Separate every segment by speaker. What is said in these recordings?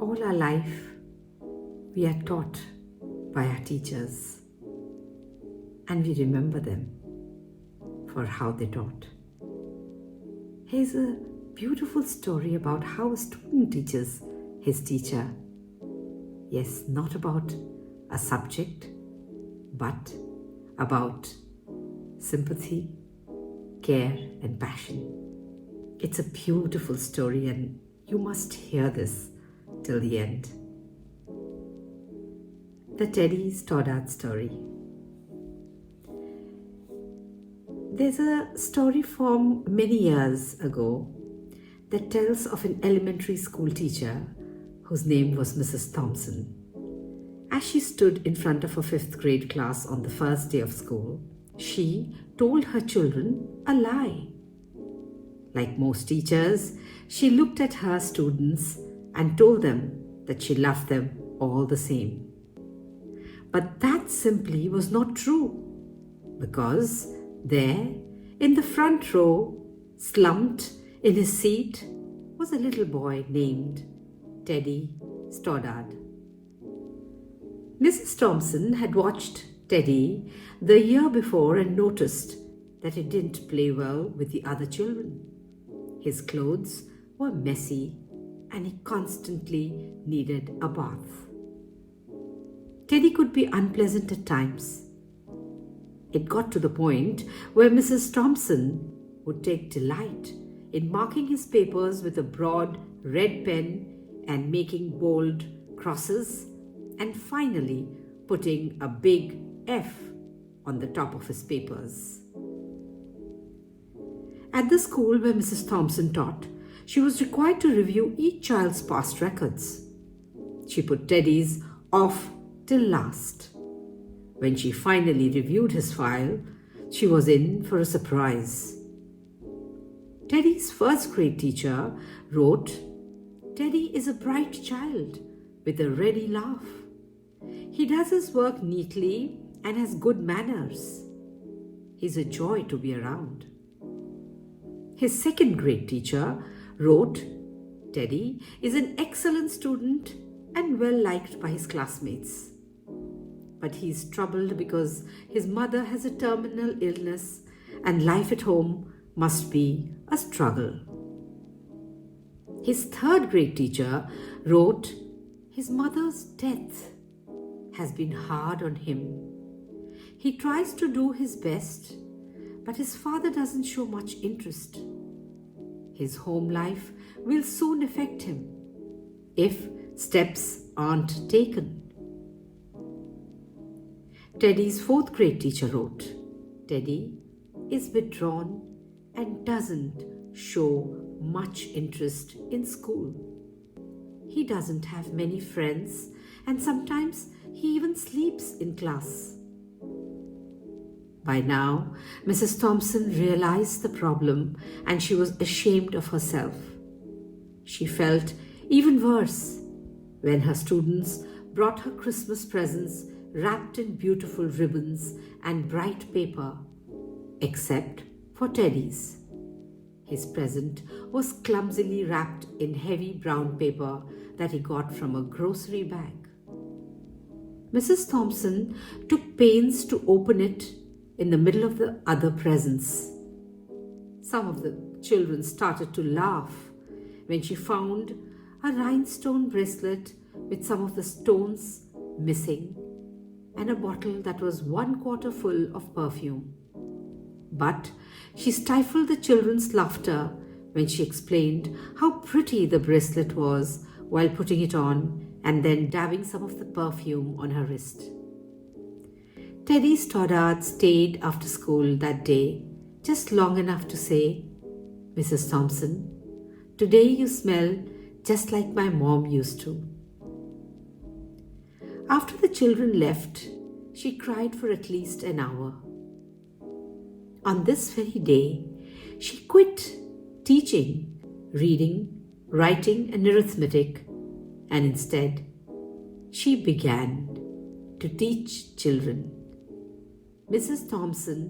Speaker 1: All our life, we are taught by our teachers, and we remember them for how they taught. Here's a beautiful story about how a student teaches his teacher. Yes, not about a subject, but about sympathy, care, and passion. It's a beautiful story, and you must hear this till the end. The Teddy Stoddard Story. There's a story from many years ago that tells of an elementary school teacher whose name was Mrs. Thompson. As she stood in front of her 5th grade class on the first day of school, she told her children a lie. Like most teachers, she looked at her students and told them that she loved them all the same. But that simply was not true, because there, in the front row, slumped in his seat, was a little boy named Teddy Stoddard. Mrs. Thompson had watched Teddy the year before and noticed that he didn't play well with the other children. His clothes were messy and he constantly needed a bath. Teddy could be unpleasant at times. It got to the point where Mrs. Thompson would take delight in marking his papers with a broad red pen and making bold crosses, and finally putting a big F on the top of his papers. At the school where Mrs. Thompson taught, she was required to review each child's past records. She put Teddy's off till last. When she finally reviewed his file, she was in for a surprise. Teddy's 1st grade teacher wrote, "Teddy is a bright child with a ready laugh. He does his work neatly and has good manners. He's a joy to be around." His 2nd grade teacher wrote, "Teddy is an excellent student and well liked by his classmates. But he is troubled because his mother has a terminal illness and life at home must be a struggle." His 3rd grade teacher wrote, "His mother's death has been hard on him. He tries to do his best, but his father doesn't show much interest. His home life will soon affect him if steps aren't taken." Teddy's 4th grade teacher wrote, "Teddy is withdrawn and doesn't show much interest in school. He doesn't have many friends and sometimes he even sleeps in class." By now, Mrs. Thompson realized the problem and she was ashamed of herself. She felt even worse when her students brought her Christmas presents wrapped in beautiful ribbons and bright paper, except for Teddy's. His present was clumsily wrapped in heavy brown paper that he got from a grocery bag. Mrs. Thompson took pains to open it in the middle of the other presents. Some of the children started to laugh when she found a rhinestone bracelet with some of the stones missing and a bottle that was 1/4 full of perfume. But she stifled the children's laughter when she explained how pretty the bracelet was while putting it on and then dabbing some of the perfume on her wrist. Teddy Stoddard stayed after school that day just long enough to say, "Mrs. Thompson, today you smell just like my mom used to." After the children left, she cried for at least an hour. On this very day, she quit teaching, reading, writing, and arithmetic, and instead, she began to teach children. Mrs. Thompson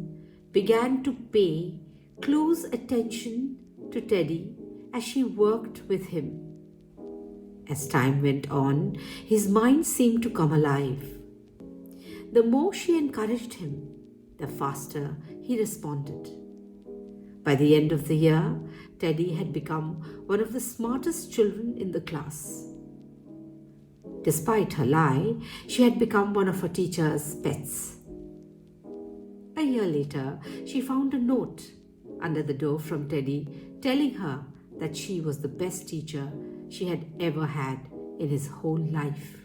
Speaker 1: began to pay close attention to Teddy as she worked with him. As time went on, his mind seemed to come alive. The more she encouraged him, the faster he responded. By the end of the year, Teddy had become one of the smartest children in the class. Despite her lie, she had become one of her teacher's pets. A year later, she found a note under the door from Teddy telling her that she was the best teacher she had ever had in his whole life.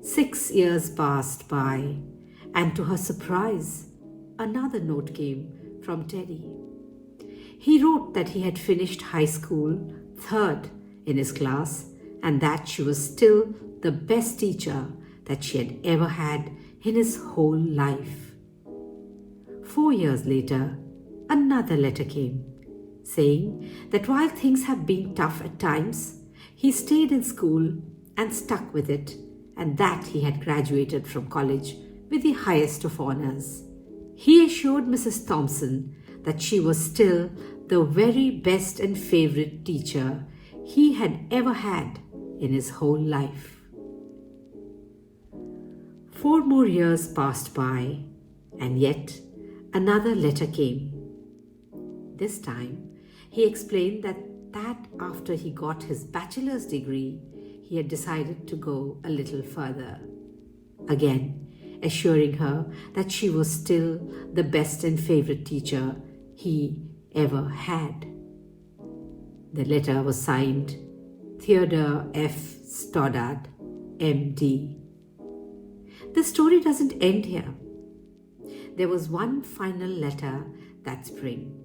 Speaker 1: 6 years passed by, and to her surprise, another note came from Teddy. He wrote that he had finished high school third in his class and that she was still the best teacher that she had ever had in his whole life. 4 years later, another letter came, saying that while things have been tough at times, he stayed in school and stuck with it, and that he had graduated from college with the highest of honors. He assured Mrs. Thompson that she was still the very best and favorite teacher he had ever had in his whole life. 4 more years passed by, and yet another letter came. This time, he explained that after he got his bachelor's degree, he had decided to go a little further. Again, assuring her that she was still the best and favorite teacher he ever had. The letter was signed Theodore F. Stoddard, M.D. The story doesn't end here. There was one final letter that spring.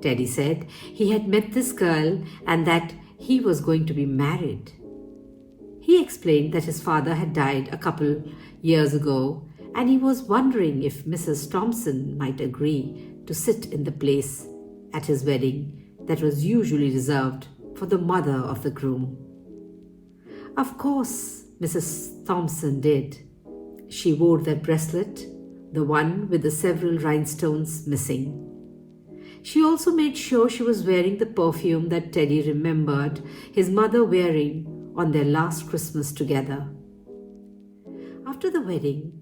Speaker 1: Teddy said he had met this girl and that he was going to be married. He explained that his father had died a couple years ago and he was wondering if Mrs. Thompson might agree to sit in the place at his wedding that was usually reserved for the mother of the groom. Of course, Mrs. Thompson did. She wore that bracelet, the one with the several rhinestones missing. She also made sure she was wearing the perfume that Teddy remembered his mother wearing on their last Christmas together. After the wedding,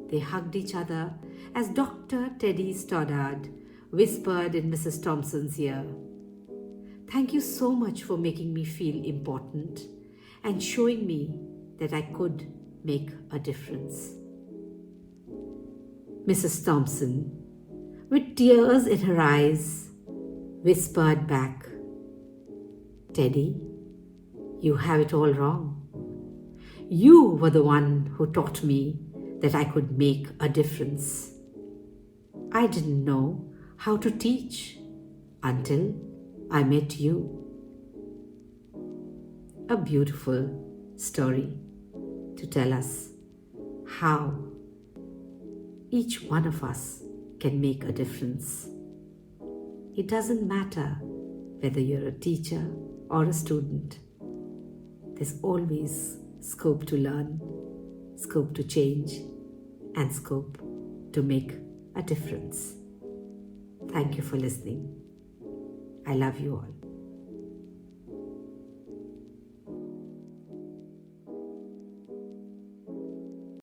Speaker 1: they hugged each other as Dr. Teddy Stoddard whispered in Mrs. Thompson's ear, "Thank you so much for making me feel important and showing me that I could make a difference." Mrs. Thompson, with tears in her eyes, whispered back, "Teddy, you have it all wrong. You were the one who taught me that I could make a difference. I didn't know how to teach until I met you." A beautiful story to tell us how each one of us can make a difference. It doesn't matter whether you're a teacher or a student. There's always scope to learn, scope to change, and scope to make a difference. Thank you for listening. I love you all.